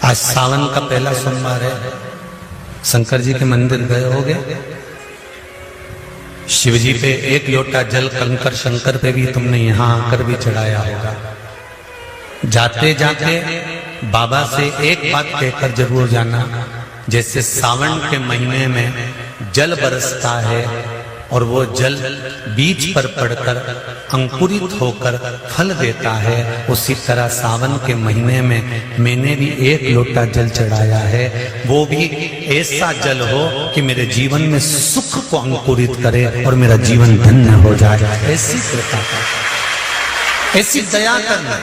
आज सावन का पहला सोमवार है। शंकर जी के मंदिर गए होगे, शिव जी पे एक लोटा जल कंकर शंकर पे भी तुमने यहां आकर भी चढ़ाया होगा। जाते जाते बाबा से एक बात कहकर जरूर जाना, जैसे सावन के महीने में जल बरसता है और वो जल बीज पर पड़कर अंकुरित होकर फल देता है, उसी तरह सावन के महीने में मैंने भी एक लोटा जल चढ़ाया है। वो भी ऐसा जल हो कि मेरे जीवन में सुख को अंकुरित करे और मेरा जीवन धन्य हो जाए। ऐसी कृपा, ऐसी दया करना।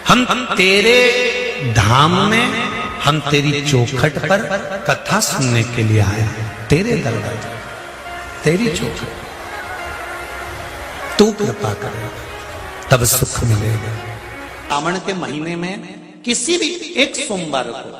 हम तेरे धाम में, हम तेरी चौखट पर कथा सुनने के लिए आए, तेरे दरबार, तेरी चौखट। तू कृपा करे तब सुख मिलेगा। सावन के महीने में किसी भी एक सोमवार को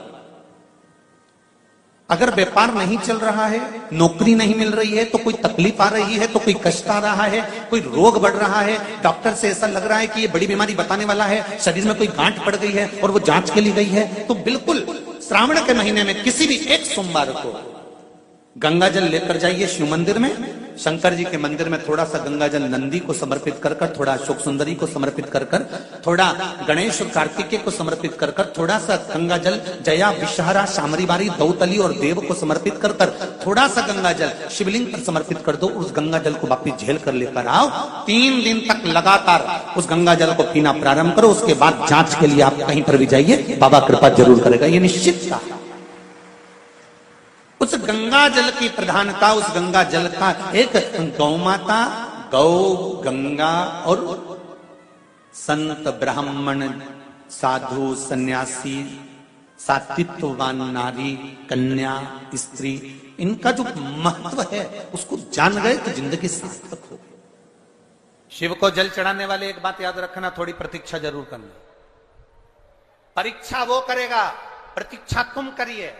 अगर व्यापार नहीं चल रहा है, नौकरी नहीं मिल रही है, तो कोई तकलीफ आ रही है, तो कोई कष्ट आ रहा है, कोई रोग बढ़ रहा है, डॉक्टर से ऐसा लग रहा है कि ये बड़ी बीमारी बताने वाला है, शरीर में कोई गांठ पड़ गई है और वो जांच के लिए गई है, तो बिल्कुल श्रावण के महीने में किसी भी एक सोमवार को गंगा जल लेकर जाइए शिव मंदिर में। शंकर जी के मंदिर में थोड़ा सा गंगा जल नंदी को समर्पित कर कर, थोड़ा अशोक सुंदरी को समर्पित कर कर, थोड़ा गणेश और कार्तिकेय को समर्पित कर कर, थोड़ा सा गंगा जल जया विषहरा शामरी बारी दौतली और देव को समर्पित कर कर, थोड़ा सा गंगा जल शिवलिंग पर समर्पित कर दो। उस गंगा जल को वापिस झेल कर लेकर आओ। 3 दिन तक लगातार उस गंगा जल को पीना प्रारंभ करो। उसके बाद जांच के लिए आप कहीं पर भी जाइए, बाबा कृपा जरूर करेगा, ये निश्चित था। उस गंगा जल की प्रधानता, उस गंगा जल का एक गौ माता, गौ, गंगा और संत, ब्राह्मण, साधु, सन्यासी, सात्वित्ववान नारी, कन्या, स्त्री, इनका जो महत्व है उसको जान गए तो जिंदगी सार्थक हो। शिव को जल चढ़ाने वाले एक बात याद रखना, थोड़ी प्रतीक्षा जरूर करना। परीक्षा वो करेगा, प्रतीक्षा तुम करिए।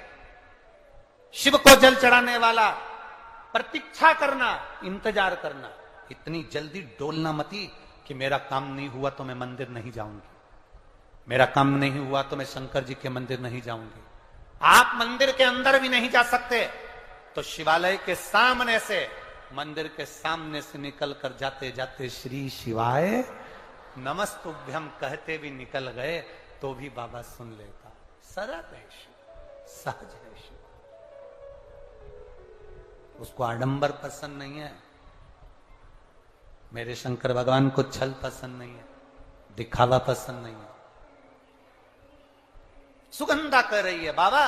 शिव को जल चढ़ाने वाला प्रतीक्षा करना, इंतजार करना। इतनी जल्दी डोलना मती कि मेरा काम नहीं हुआ तो मैं मंदिर नहीं जाऊंगी, मेरा काम नहीं हुआ तो मैं शंकर जी के मंदिर नहीं जाऊंगी। आप मंदिर के अंदर भी नहीं जा सकते तो शिवालय के सामने से, मंदिर के सामने से निकल कर जाते जाते श्री शिवाय नमस्तुभ्यम कहते भी निकल गए तो भी बाबा सुन लेता। सरल है शिव, सहज है शिव। उसको आडंबर पसंद नहीं है। मेरे शंकर भगवान को छल पसंद नहीं है, दिखावा पसंद नहीं है। सुगंधा कह रही है, बाबा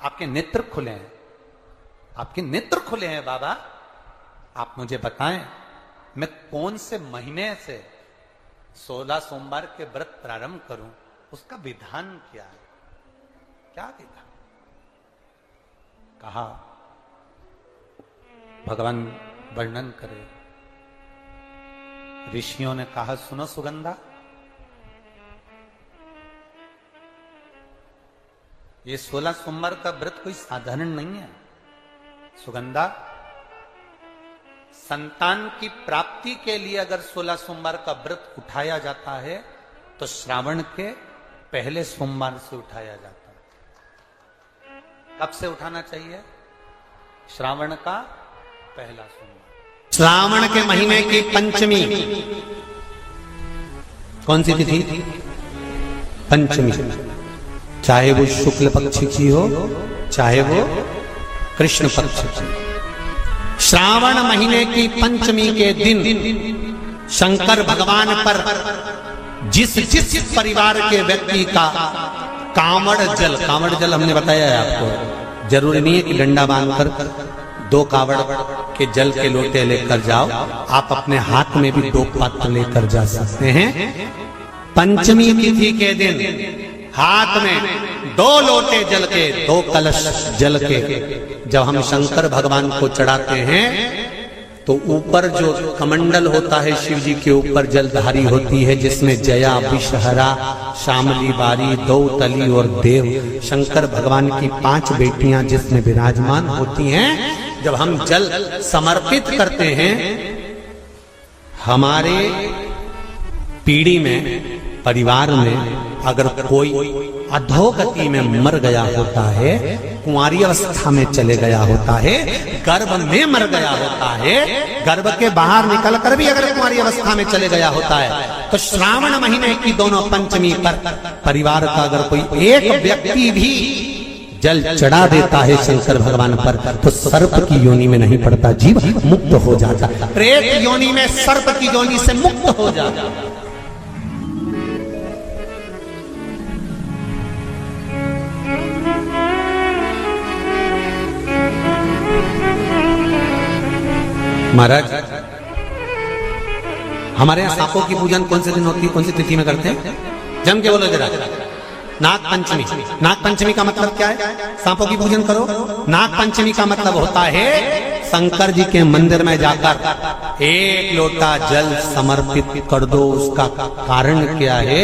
आपके नेत्र खुले हैं, आपके नेत्र खुले हैं बाबा, आप मुझे बताएं मैं कौन से महीने से 16 सोमवार के व्रत प्रारंभ करूं, उसका विधान क्या है, क्या विधान। कहा भगवान वर्णन करे। ऋषियों ने कहा सुनो सुगंधा, ये 16 सोमवार का व्रत कोई साधारण नहीं है। सुगंधा, संतान की प्राप्ति के लिए अगर 16 सोमवार का व्रत उठाया जाता है तो श्रावण के पहले सोमवार से उठाया जाता है। कब से उठाना चाहिए? श्रावण का पहला सोमवार। श्रावण के महीने की पंचमी, कौन सी तिथि? पंचमी। चाहे वो शुक्ल पक्ष की हो, चाहे वो कृष्ण पक्ष की। श्रावण महीने की पंचमी के दिन शंकर भगवान पर जिस जिस परिवार के व्यक्ति का कांवड़ जल हमने बताया है आपको, जरूरी नहीं है कि डंडा बांधकर 2 कावड़ के जल के लोटे लेकर जाओ, आप अपने हाथ में भी 2 पात्र लेकर जा सकते हैं। पंचमी तिथि के दिन हाथ में 2 लोटे जल के, 2 कलश जल के जब हम शंकर भगवान को चढ़ाते हैं तो ऊपर जो कमंडल होता है शिव जी के ऊपर जलधारी होती है, जिसमें जया विषहरा शामली बारी दौतली और देव, शंकर भगवान की 5 बेटियां जिसमें विराजमान होती हैं। जब हम जल समर्पित करते हैं, हमारे पीढ़ी में, परिवार में अगर कोई अधोगति में मर गया होता है, कुंवारी अवस्था में चले गया होता है, गर्भ में मर गया होता है, गर्भ के बाहर निकल कर भी अगर कुंवारी अवस्था में चले गया होता है, तो श्रावण महीने की दोनों पंचमी पर परिवार का अगर कोई एक व्यक्ति भी जल चढ़ा देता है शंकर भगवान पर, तो सर्प की योनि में नहीं पड़ता, जीव मुक्त हो जाता, प्रेत योनि में सर्प की योनि से मुक्त हो जाता। महाराज, हमारे यहाँ सांपों की पूजन कौन से दिन होती है, कौन सी तिथि में करते हैं? जम के बोलो जरा। नाग पंचमी। नाग पंचमी का मतलब क्या है? सांपों की पूजन करो। नाग पंचमी का मतलब होता है शंकर जी के मंदिर में जाकर एक लोटा जल समर्पित कर दो। उसका कारण क्या है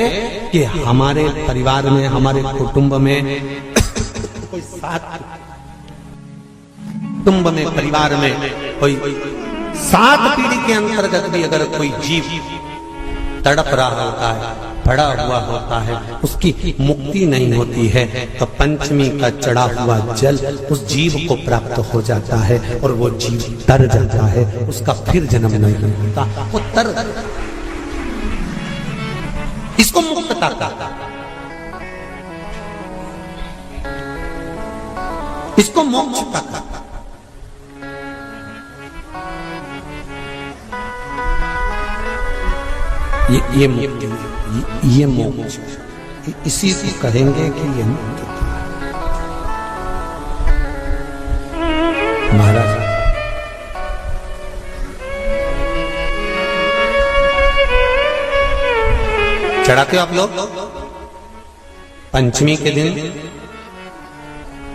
कि हमारे परिवार में, हमारे कुटुंब में कोई कुटुंब में, परिवार में कोई 7 पीढ़ी के अंतर्गत भी अगर कोई जीव तड़प रहा होता है, पड़ा हुआ होता है, उसकी मुक्ति नहीं होती है, तो पंचमी का चढ़ा हुआ जल उस जीव को प्राप्त हो जाता है और वो जीव तर जाता है, उसका फिर जन्म नहीं होता, वो तर। इसको मुक्तता कहता है, इसको मोक्ष का कहता है। ये मोक्ष, इसी से कहेंगे कि ये मुक्त। महाराज, चढ़ाते हो आप लोग पंचमी के दिन,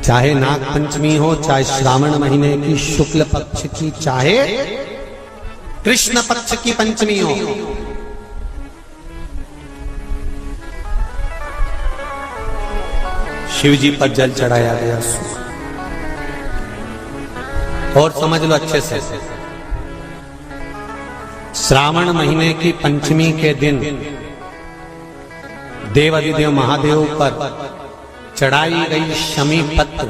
चाहे नाग पंचमी हो, चाहे श्रावण महीने की शुक्ल पक्ष की, चाहे कृष्ण पक्ष की पंचमी हो, शिव जी पर जल चढ़ाया गया। और समझ लो अच्छे से, श्रावण महीने की पंचमी के दिन देवाधिदेव महादेव पर चढ़ाई गई शमी पत्र,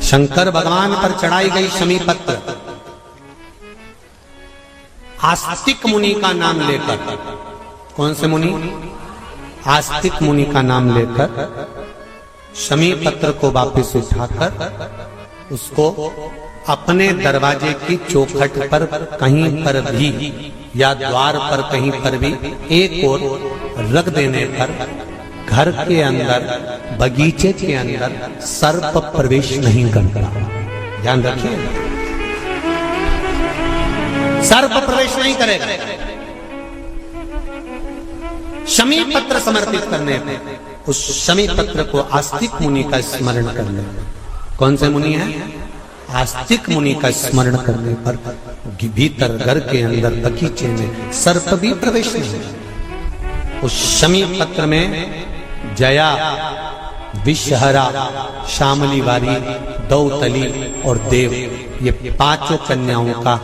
शंकर भगवान पर चढ़ाई गई शमी पत्र आस्तिक मुनि का नाम लेकर, कौन से मुनि? आस्तिक मुनि का नाम लेकर शमी पत्र को वापस उठाकर उसको अपने दरवाजे की चौखट पर कहीं पर भी या द्वार पर कहीं पर भी एक ओर रख देने पर घर के अंदर, बगीचे के अंदर सर्प प्रवेश नहीं करता। ध्यान रखिए, सर्प प्रवेश नहीं करेगा। शमी पत्र समर्पित करने पे उस शमी पत्र को आस्तिक मुनि का स्मरण करने, कौन से मुनि है? आस्तिक मुनि का स्मरण करने पर भीतर घर के अंदर बगीचे में सर्प भी प्रवेश नहीं। उस शमी पत्र में जया, विषहरा, शामली वारी, दौतली और देव, ये 5 कन्याओं का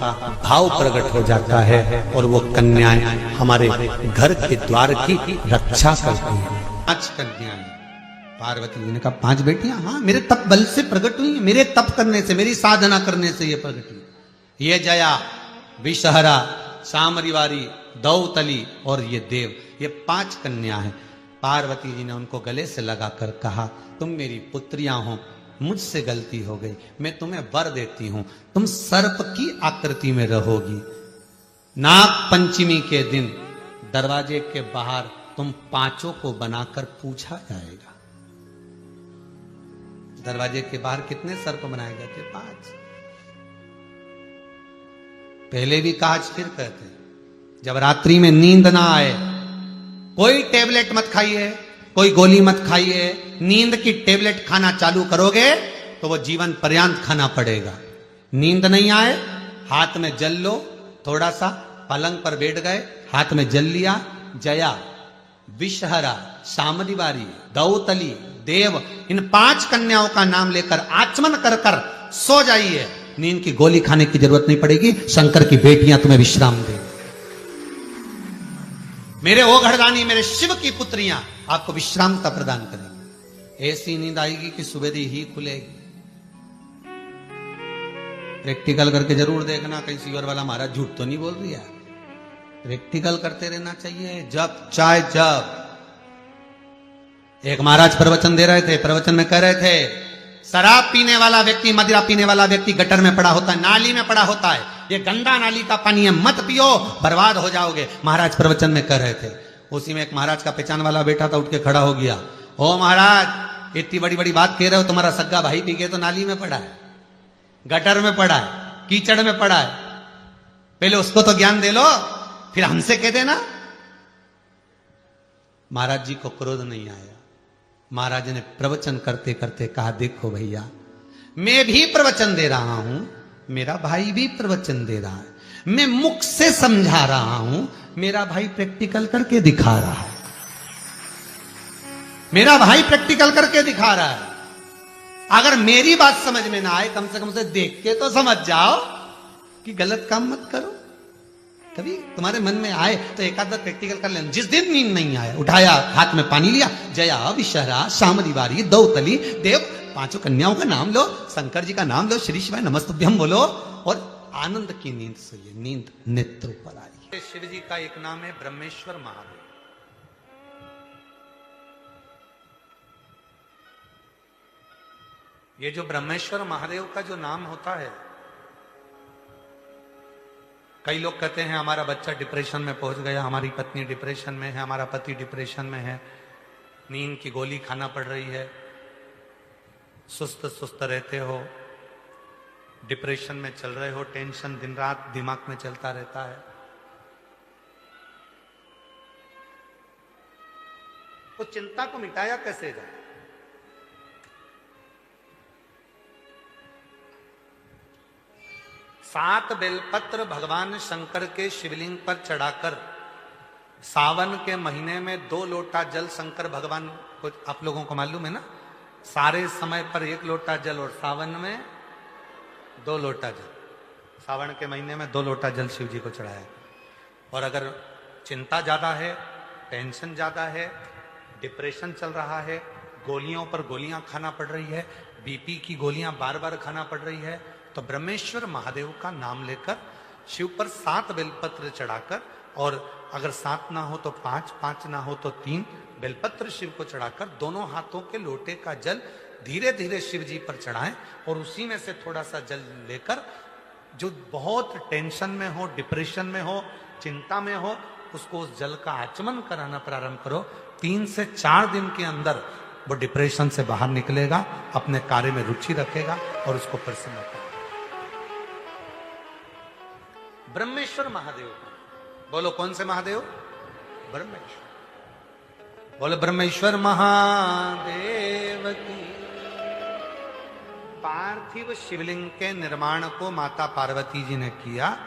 भाव प्रकट हो जाता है और वो कन्याएं हमारे घर के द्वार की रक्षा करती हैं। 5 कन्याएं, पार्वती जी ने कहा 5 बेटियां, हाँ मेरे तप बल से प्रकट हुई, मेरे तप करने से, मेरी साधना करने से ये प्रकट हुई। ये जया, विषहरा, शामली वारी, दौतली और ये देव, ये 5 कन्या हैं। पार्वती जी ने उनको गले से लगाकर कहा, तुम मेरी पुत्रियां हो, मुझसे गलती हो गई, मैं तुम्हें वर देती हूं, तुम सर्प की आकृति में रहोगी। नाग पंचमी के दिन दरवाजे के बाहर तुम 5 को बनाकर पूछा जाएगा। दरवाजे के बाहर कितने सर्प बनाए गए थे? 5। पहले भी कहा, फिर कहते, जब रात्रि में नींद ना आए, कोई टेबलेट मत खाइए, कोई गोली मत खाइए, नींद की टेबलेट खाना चालू करोगे तो वो जीवन पर्यंत खाना पड़ेगा। नींद नहीं आए, हाथ में जल लो, थोड़ा सा पलंग पर बैठ गए, हाथ में जल लिया, जया, विषहरा, शामली वारी, दौतली, देव, इन 5 कन्याओं का नाम लेकर आचमन कर कर सो जाइए। नींद की गोली खाने की जरूरत नहीं पड़ेगी, शंकर की बेटियां तुम्हें विश्राम देंगी। मेरे ओ घरदानी, मेरे शिव की पुत्रियां आपको विश्रामता प्रदान करेंगी। ऐसी नींद आएगी कि सुबेरे ही खुलेगी। प्रैक्टिकल करके जरूर देखना, कहीं सीवर वाला महाराज झूठ तो नहीं बोल रही है। प्रैक्टिकल करते रहना चाहिए, जब चाहे जब। एक महाराज प्रवचन दे रहे थे, प्रवचन में कह रहे थे शराब पीने वाला व्यक्ति, मदिरा पीने वाला व्यक्ति गटर में पड़ा होता है, नाली में पड़ा होता है। ये गंदा नाली का पानी है, मत पियो, बर्बाद हो जाओगे। महाराज प्रवचन में कह रहे थे। उसी में एक महाराज का पहचान वाला बेटा था, उठ के खड़ा हो गया। ओ महाराज, इतनी बड़ी बड़ी बात कह रहे हो, तुम्हारा सग्गा भाई पी के तो नाली में पड़ा है, गटर में पड़ा है, कीचड़ में पड़ा है। पहले उसको तो ज्ञान दे लो, फिर हमसे कह देना। महाराज जी को क्रोध नहीं आया। महाराज ने प्रवचन करते करते कहा, देखो भैया, मैं भी प्रवचन दे रहा हूं, मेरा भाई भी प्रवचन दे रहा है, मैं मुख से समझा रहा हूं, मेरा भाई प्रैक्टिकल करके दिखा रहा है। मेरा भाई प्रैक्टिकल करके दिखा रहा है। अगर मेरी बात समझ में ना आए, कम से कम से देख के तो समझ जाओ कि गलत काम मत करो। कभी तुम्हारे मन में आए तो एक आध प्रैक्टिकल कर लेना। जिस दिन नींद नहीं आया, उठाया, हाथ में पानी लिया, जया विशहरा शाम दिवारी दौतली देव, पांचों कन्याओं का नाम लो, शंकर जी का नाम लो, श्री शिवाय नमस्तुभ्यम बोलो और आनंद की नींद सोइए। नींद नेत्र पर आई। शिव जी का एक नाम है ब्रह्मेश्वर महादेव। ये जो ब्रह्मेश्वर महादेव का जो नाम होता है, कई लोग कहते हैं हमारा बच्चा डिप्रेशन में पहुंच गया, हमारी पत्नी डिप्रेशन में है, हमारा पति डिप्रेशन में है, नींद की गोली खाना पड़ रही है, सुस्त सुस्त रहते हो, डिप्रेशन में चल रहे हो, टेंशन दिन रात दिमाग में चलता रहता है। तो चिंता को मिटाया कैसे जाए? सात बेलपत्र भगवान शंकर के शिवलिंग पर चढ़ाकर सावन के महीने में 2 लोटा जल शंकर भगवान को, आप लोगों को मालूम है ना, सारे समय पर 1 लोटा जल और सावन में 2 लोटा जल। सावन के महीने में 2 लोटा जल शिव जी को चढ़ाया। और अगर चिंता ज्यादा है, टेंशन ज्यादा है, डिप्रेशन चल रहा है, गोलियों पर गोलियां खाना पड़ रही है, बीपी की गोलियां बार बार खाना पड़ रही है, तो ब्रह्मेश्वर महादेव का नाम लेकर शिव पर 7 बेलपत्र चढ़ाकर, और अगर 7 ना हो तो 5, 5 ना हो तो 3 बेलपत्र शिव को चढ़ाकर दोनों हाथों के लोटे का जल धीरे धीरे शिव जी पर चढ़ाएं, और उसी में से थोड़ा सा जल लेकर जो बहुत टेंशन में हो, डिप्रेशन में हो, चिंता में हो, उसको उस जल का आचमन कराना प्रारंभ करो। 3 से 4 दिन के अंदर वो डिप्रेशन से बाहर निकलेगा, अपने कार्य में रुचि रखेगा और उसको प्रसन्न करेगा। ब्रह्मेश्वर महादेव, बोलो कौन से महादेव? ब्रह्मेश्वर। बोलो ब्रह्मेश्वर महादेव की। पार्थिव शिवलिंग के निर्माण को माता पार्वती जी ने किया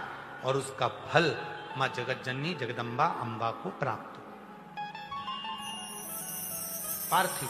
और उसका फल मां जगत जननी जगदम्बा अम्बा को प्राप्त हुआ। पार्थिव